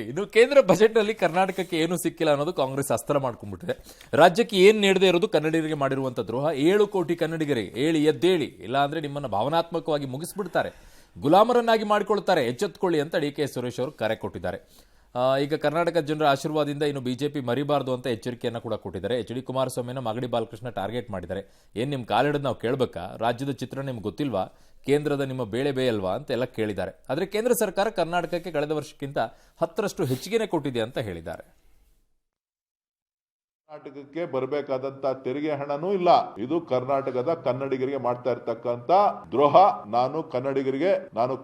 ಇನ್ನು ಕೇಂದ್ರ ಬಜೆಟ್ ನಲ್ಲಿ ಕರ್ನಾಟಕಕ್ಕೆ ಏನು ಸಿಕ್ಕಿಲ್ಲ ಅನ್ನೋದು ಕಾಂಗ್ರೆಸ್ ಅಸ್ತ್ರ ಮಾಡ್ಕೊಂಡ್ಬಿಟ್ಟಿದೆ. ರಾಜ್ಯಕ್ಕೆ ಏನ್ ನೀಡದೇ ಇರೋದು ಕನ್ನಡಿಗರಿಗೆ ಮಾಡಿರುವಂತ ದ್ರೋಹ. 7 ಕೋಟಿ ಕನ್ನಡಿಗರಿಗೆ ಏಳಿ ಎದ್ದೇಳಿ, ಇಲ್ಲ ಅಂದ್ರೆ ನಿಮ್ಮನ್ನ ಭಾವನಾತ್ಮಕವಾಗಿ ಮುಗಿಸ್ಬಿಡ್ತಾರೆ, ಗುಲಾಮರನ್ನಾಗಿ ಮಾಡಿಕೊಳ್ತಾರೆ, ಎಚ್ಚೆತ್ತುಕೊಳ್ಳಿ ಅಂತ ಡಿ.ಕೆ. ಸುರೇಶ್ ಅವರು ಕರೆ ಕೊಟ್ಟಿದ್ದಾರೆ. ಈಗ ಕರ್ನಾಟಕ ಜನರ ಆಶೀರ್ವಾದದಿಂದ ಇನ್ನು ಬಿಜೆಪಿ ಮರಿಬಾರದು ಅಂತ ಎಚ್ಚರಿಕೆಯನ್ನು ಕೂಡ ಕೊಟ್ಟಿದ್ದಾರೆ. ಎಚ್ ಡಿ ಕುಮಾರಸ್ವಾಮಿನ ಮಾಗಡಿ ಬಾಲಕೃಷ್ಣ ಟಾರ್ಗೆಟ್ ಮಾಡಿದ್ದಾರೆ. ಏನ್ ನಿಮ್ ಕಾಲಿಡೋದು ನಾವು ಕೇಳಬೇಕಾ? ರಾಜ್ಯದ ಚಿತ್ರ ನಿಮ್ಗೆ ಗೊತ್ತಿಲ್ವಾ? ಕೇಂದ್ರದ ನಿಮ್ಮ ಬೇಳೆ ಬೇಯಲ್ವಾ ಅಂತೆಲ್ಲ ಕೇಳಿದ್ದಾರೆ. ಆದರೆ ಕೇಂದ್ರ ಸರ್ಕಾರ ಕರ್ನಾಟಕಕ್ಕೆ ಕಳೆದ ವರ್ಷಕ್ಕಿಂತ 10ರಷ್ಟು ಹೆಚ್ಚಿಗೆನೇ ಕೊಟ್ಟಿದೆ ಅಂತ ಹೇಳಿದ್ದಾರೆ. ಕರ್ನಾಟಕಕ್ಕೆ ಬರಬೇಕಾದಂತ ತೆರಿಗೆ ಹಣನೂ ಇಲ್ಲ. ಇದು ಕರ್ನಾಟಕದ ಕನ್ನಡಿಗರಿಗೆ ಮಾಡ್ತಾ ಇರ್ತಕ್ಕಂತ ದ್ರೋಹ. ನಾನು ಕನ್ನಡಿಗರಿಗೆ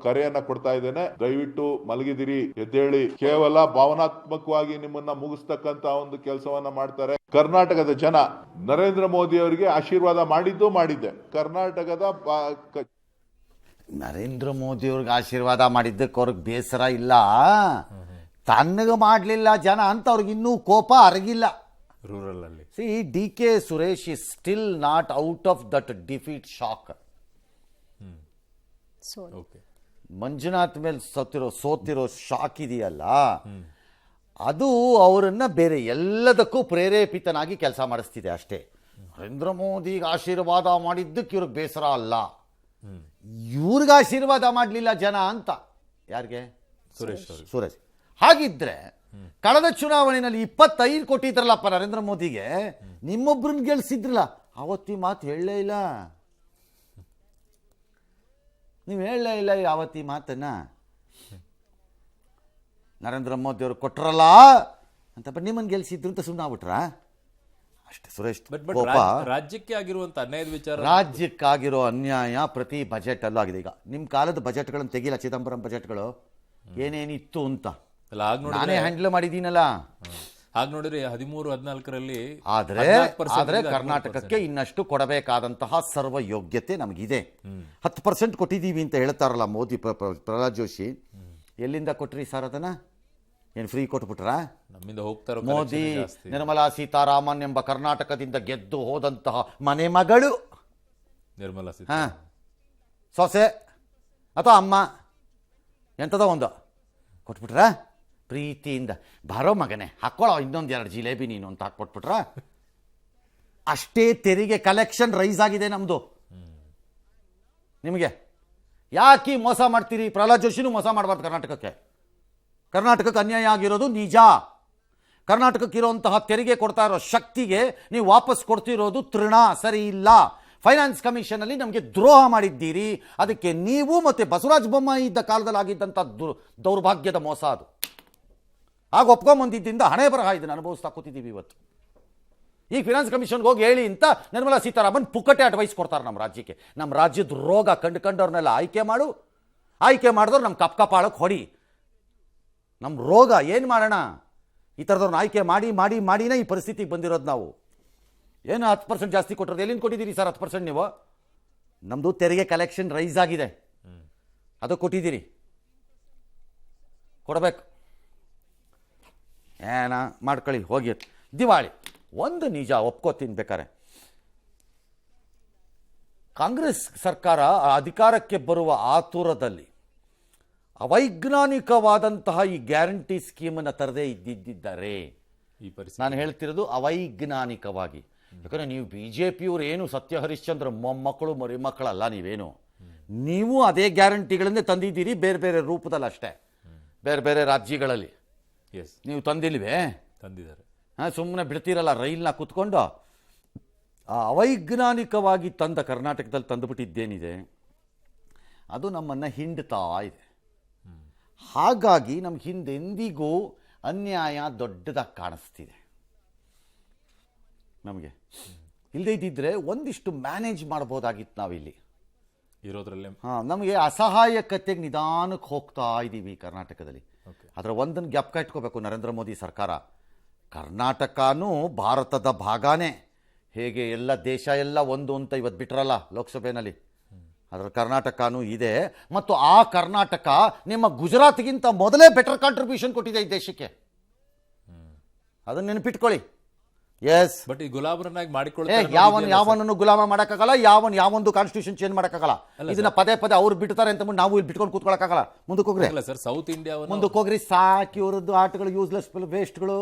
ಕರೆಯನ್ನ ಕೊಡ್ತಾ ಇದ್ದೇನೆ, ದಯವಿಟ್ಟು ಮಲಗಿದಿರಿ, ಎದ್ದೇಳಿ. ಕೇವಲ ಭಾವನಾತ್ಮಕವಾಗಿ ನಿಮ್ಮನ್ನ ಮುಗಿಸ್ತಕ್ಕಂತ ಒಂದು ಕೆಲಸವನ್ನ ಮಾಡ್ತಾರೆ. ಕರ್ನಾಟಕದ ಜನ ನರೇಂದ್ರ ಮೋದಿ ಅವರಿಗೆ ಆಶೀರ್ವಾದ ಮಾಡಿದ್ದೆ. ಕರ್ನಾಟಕದ ನರೇಂದ್ರ ಮೋದಿ ಅವ್ರಿಗೆ ಆಶೀರ್ವಾದ ಮಾಡಿದ್ದಕ್ಕೆ ಅವ್ರಿಗೆ ಬೇಸರ ಇಲ್ಲ, ತನ್ನಗೆ ಮಾಡಲಿಲ್ಲ ಜನ ಅಂತ ಅವ್ರಿಗೆ ಇನ್ನೂ ಕೋಪ ಅರಗಿಲ್ಲ. ರೂರಲ್ ಅಲ್ಲಿ ಸಿ DK. Suresh is still not out of that defeat shock. Manjunath ಮೇಲೆ ಸೋತಿರೋ ಶಾಕ್ ಇದೆಯಲ್ಲ, ಅದು ಅವರನ್ನ ಬೇರೆ ಎಲ್ಲದಕ್ಕೂ ಪ್ರೇರೇಪಿತನಾಗಿ ಕೆಲಸ ಮಾಡಿಸ್ತಿದೆ ಅಷ್ಟೇ. ನರೇಂದ್ರ ಮೋದಿಗೆ ಆಶೀರ್ವಾದ ಮಾಡಿದ್ದಕ್ಕೆ ಇವ್ರಿಗೆ ಬೇಸರ ಅಲ್ಲ, ಇವ್ರಿಗೆ ಆಶೀರ್ವಾದ ಮಾಡಲಿಲ್ಲ ಜನ ಅಂತ. ಯಾರಿಗೆ? ಸುರೇಶ್. ಹಾಗಿದ್ರೆ ಕಳೆದ ಚುನಾವಣೆಯಲ್ಲಿ 25 ಕೊಟ್ಟಿದ್ರಲ್ಲಪ್ಪ ನರೇಂದ್ರ ಮೋದಿಗೆ, ನಿಮ್ಮೊಬ್ಬರನ್ನ ಗೆಲ್ಸಿದ್ರಲ್ಲ, ಅವತ್ತಿ ಮಾತು ಹೇಳಲೇ ಇಲ್ಲ. ನೀವು ಹೇಳಲೇ ಇಲ್ಲ ಯಾವತ್ತಿ ಮಾತನ್ನ. ನರೇಂದ್ರ ಮೋದಿ ಅವರು ಕೊಟ್ರಲ್ಲ ಅಂತ ನಿಮ್ಮನ್ನು ಗೆಲ್ಸಿದ್ರು ಅಂತ ಸುಮ್ಮನೆ ಆಗ್ಬಿಟ್ರ ಅಷ್ಟೇ. ಸುರೇಶ್ ರಾಜ್ಯಕ್ಕೆ ಆಗಿರುವಂತ ಅನ್ಯಾಯದ ವಿಚಾರ, ರಾಜ್ಯಕ್ಕಾಗಿರೋ ಅನ್ಯಾಯ ಪ್ರತಿ ಬಜೆಟ್ ಅಲ್ಲೂ ಆಗಿದೆ. ಈಗ ನಿಮ್ಮ ಕಾಲದ ಬಜೆಟ್ಗಳನ್ನು ತೆಗಿಲ್ಲ, ಚಿದಂಬರಂ ಬಜೆಟ್ಗಳು ಏನೇನಿತ್ತು ಅಂತ ನಾನೇ ಹ್ಯಾಂಡಲ್ ಮಾಡಿದ್ದೀನಲ್ಲ. ಹಾಗೆ ನೋಡಿದ್ರೆ 13-14ರಲ್ಲಿ ಆದ್ರೆ ಕರ್ನಾಟಕಕ್ಕೆ ಇನ್ನಷ್ಟು ಕೊಡಬೇಕಾದಂತಹ ಸರ್ವ ಯೋಗ್ಯತೆ ನಮಗಿದೆ. 10% ಕೊಟ್ಟಿದ್ದೀವಿ ಅಂತ ಹೇಳ್ತಾರಲ್ಲ ಮೋದಿ, ಪ್ರಹ್ಲಾದ್ ಜೋಶಿ. ಎಲ್ಲಿಂದ ಕೊಟ್ರಿ ಸರ್ ಅದನ್ನ? ಏನು ಫ್ರೀ ಕೊಟ್ಬಿಟ್ರಾ? ನಮ್ಮಿಂದ ಹೋಗ್ತಾರೋ ಮೋದಿ ನಿರ್ಮಲಾ ಸೀತಾರಾಮನ್ ಎಂಬ ಕರ್ನಾಟಕದಿಂದ ಗೆದ್ದು ಹೋದಂತಹ ಮನೆ ಮಗಳು ನಿರ್ಮಲಾ ಸೊಸೆ ಅಥವಾ ಅಮ್ಮ ಎಂಥದ ಒಂದು ಕೊಟ್ಬಿಟ್ರ ಪ್ರೀತಿಯಿಂದ, ಬಾರೋ ಮಗನೆ ಹಾಕೊಳ್ಳೋ ಇನ್ನೊಂದು 2 ಜಿಲೇಬಿ ನೀನು ಅಂತ ಹಾಕ್ಕೊಟ್ಬಿಟ್ರ. ಅಷ್ಟೇ ತೆರಿಗೆ ಕಲೆಕ್ಷನ್ ರೈಸ್ ಆಗಿದೆ ನಮ್ದು. ನಿಮಗೆ ಯಾಕೆ ಮೋಸ ಮಾಡ್ತೀರಿ? ಪ್ರಹ್ಲಾದ್ ಜೋಶಿನೂ ಮೋಸ ಮಾಡಬಾರ್ದು ಕರ್ನಾಟಕಕ್ಕೆ ಅನ್ಯಾಯ ಆಗಿರೋದು ನಿಜ. ಕರ್ನಾಟಕಕ್ಕೆ ಇರುವಂತಹ ತೆರಿಗೆ ಕೊಡ್ತಾ ಇರೋ ಶಕ್ತಿಗೆ ನೀವು ವಾಪಸ್ ಕೊಡ್ತಿರೋದು ತೃಣ, ಸರಿ ಇಲ್ಲ. ಫೈನಾನ್ಸ್ ಕಮಿಷನ್ ಅಲ್ಲಿ ನಮಗೆ ದ್ರೋಹ ಮಾಡಿದ್ದೀರಿ. ಅದಕ್ಕೆ ನೀವು ಮತ್ತೆ ಬಸವರಾಜ ಬೊಮ್ಮಾಯಿ ಇದ್ದ ಕಾಲದಲ್ಲಿ ಆಗಿದ್ದಂಥ ದೌರ್ಭಾಗ್ಯದ ಮೋಸ ಅದು. ಆಗ ಒಪ್ಕೊಂಬಂದಿದ್ದರಿಂದ ಹಣೆ ಬರಹ ಇದನ್ನು ಅನುಭವಿಸ್ತಾ ಕೂತಿದ್ದೀವಿ ಇವತ್ತು. ಈಗ ಫೈನಾನ್ಸ್ ಕಮಿಷನ್ಗೆ ಹೋಗಿ ಹೇಳಿ ಅಂತ ನಿರ್ಮಲಾ ಸೀತಾರಾಮನ್ ಪುಕ್ಕಟೆ ಅಡ್ವೈಸ್ ಕೊಡ್ತಾರೆ ನಮ್ಮ ರಾಜ್ಯಕ್ಕೆ. ನಮ್ಮ ರಾಜ್ಯದ ರೋಗ ಕಂಡುಕೊಂಡವ್ರನ್ನೆಲ್ಲ ಆಯ್ಕೆ ಮಾಡಿದವ್ರು ನಮ್ಮ ಕಪ್ಪಾಳಕ್ಕೆ ಹೊಡಿ. ನಮ್ಮ ರೋಗ ಏನು ಮಾಡೋಣ? ಈ ಥರದವ್ರನ್ನ ಆಯ್ಕೆ ಮಾಡಿನೇ ಈ ಪರಿಸ್ಥಿತಿಗೆ ಬಂದಿರೋದು ನಾವು. ಏನು 10% ಜಾಸ್ತಿ ಕೊಟ್ಟಿರೋದು? ಎಲ್ಲಿಂದ ಕೊಟ್ಟಿದ್ದೀರಿ ಸರ್ 10% ನೀವು? ನಮ್ಮದು ತೆರಿಗೆ ಕಲೆಕ್ಷನ್ ರೈಸ್ ಆಗಿದೆ, ಅದು ಕೊಟ್ಟಿದ್ದೀರಿ, ಕೊಡಬೇಕು. ಏನ ಮಾಡ್ಕೊಳ್ಳಿ ಹೋಗಿ. ದಿವಾಳಿ ಒಂದು ನಿಜ ಒಪ್ಕೋತೀನಿ ಬೇಕಾರೆ, ಕಾಂಗ್ರೆಸ್ ಸರ್ಕಾರ ಅಧಿಕಾರಕ್ಕೆ ಬರುವ ಆತುರದಲ್ಲಿ ಅವೈಜ್ಞಾನಿಕವಾದಂತಹ ಈ ಗ್ಯಾರಂಟಿ ಸ್ಕೀಮನ್ನು ತರದೇ ಇದ್ದಿದ್ದಾರೆ. ನಾನು ಹೇಳ್ತಿರೋದು ಅವೈಜ್ಞಾನಿಕವಾಗಿ. ಯಾಕಂದರೆ ನೀವು BJPಯವರು ಏನು ಸತ್ಯ ಹರಿಶ್ಚಂದ್ರ ಮೊಮ್ಮಕ್ಕಳು ಮರಿ ಮಕ್ಕಳಲ್ಲ. ನೀವು ಅದೇ ಗ್ಯಾರಂಟಿಗಳನ್ನೇ ತಂದಿದ್ದೀರಿ, ಬೇರೆ ಬೇರೆ ರೂಪದಲ್ಲಿ ಅಷ್ಟೇ, ಬೇರೆ ಬೇರೆ ರಾಜ್ಯಗಳಲ್ಲಿ. ನೀವು ತಂದಿಲ್ವೇ? ತಂದಿದ್ದಾರೆ. ಸುಮ್ಮನೆ ಬಿಡ್ತೀರಲ್ಲ ರೈಲ್ನ ಕುತ್ಕೊಂಡು. ಅವೈಜ್ಞಾನಿಕವಾಗಿ ತಂದ ಕರ್ನಾಟಕದಲ್ಲಿ ತಂದುಬಿಟ್ಟಿದ್ದೇನಿದೆ ಅದು ನಮ್ಮನ್ನು ಹಿಂಡ್ತಾ ಇದೆ. ಹಾಗಾಗಿ ನಮ್ಗೆ ಹಿಂದೆಂದಿಗೂ ಅನ್ಯಾಯ ದೊಡ್ಡದಾಗಿ ಕಾಣಿಸ್ತಿದೆ. ನಮಗೆ ಇಲ್ಲದೇ ಇದ್ದಿದ್ರೆ ಒಂದಿಷ್ಟು ಮ್ಯಾನೇಜ್ ಮಾಡ್ಬೋದಾಗಿತ್ತು ನಾವಿಲ್ಲಿ ಇರೋದ್ರಲ್ಲೇ. ನಮಗೆ ಅಸಹಾಯಕತೆಗೆ ನಿಧಾನಕ್ಕೆ ಹೋಗ್ತಾ ಇದ್ದೀವಿ ಕರ್ನಾಟಕದಲ್ಲಿ. ಅದರ ಒಂದನ್ನು ಜ್ಞಾಪಕ ಇಟ್ಕೋಬೇಕು ನರೇಂದ್ರ ಮೋದಿ ಸರ್ಕಾರ. ಕರ್ನಾಟಕನೂ ಭಾರತದ ಭಾಗನೇ. ಹೇಗೆ ಎಲ್ಲ ದೇಶ ಎಲ್ಲ ಒಂದು ಅಂತ ಇವತ್ತು ಬಿಟ್ರಲ್ಲ ಲೋಕಸಭೆಯಲ್ಲಿ, ಅದರ ಕರ್ನಾಟಕನೂ ಇದೆ. ಮತ್ತು ಆ ಕರ್ನಾಟಕ ನಿಮ್ಮ ಗುಜರಾತ್ಗಿಂತ ಮೊದಲೇ ಬೆಟರ್ ಕಾಂಟ್ರಿಬ್ಯೂಷನ್ ಕೊಟ್ಟಿದೆ ಈ ದೇಶಕ್ಕೆ. ಅದನ್ನು ನೆನಪಿಟ್ಕೊಳ್ಳಿ. ಎಸ್. ಬಟ್ ಈ ಗುಲಾಮರನ್ನಾಗಿ ಏ ಮಾಡಿಕೊಳ್ಳುತ್ತಾರೆ ಯಾವನನ್ನು ಗುಲಾಮ ಮಾಡಕ್ಕಾಗಲ್ಲ, ಯಾವೊಂದು ಕಾನ್ಸ್ಟಿಟ್ಯೂಷನ್ ಚೇಂಜ್ ಮಾಡಕ್ಕಾಗಲ್ಲ. ಇದನ್ನ ಪದೇ ಅವ್ರು ಬಿಡ್ತಾರೆ ಅಂತ ನಾವು ಇಲ್ಲಿ ಬಿಟ್ಕೊಂಡು ಕೂತ್ಕೊಳಕ್ಕಾಗಲ್ಲ. ಮುಂದಕ್ಕೆ ಹೋಗ್ರಿ ಸರ್. ಸೌತ್ ಇಂಡಿಯಾ ಮುಂದಕ್ಕೆ ಹೋಗ್ರಿ, ಸಾಕಿ ಇವ್ರದ್ದು ಆಟಗಳು ಯೂಸ್ಲೆಸ್ ವೇಸ್ಟ್ಗಳು.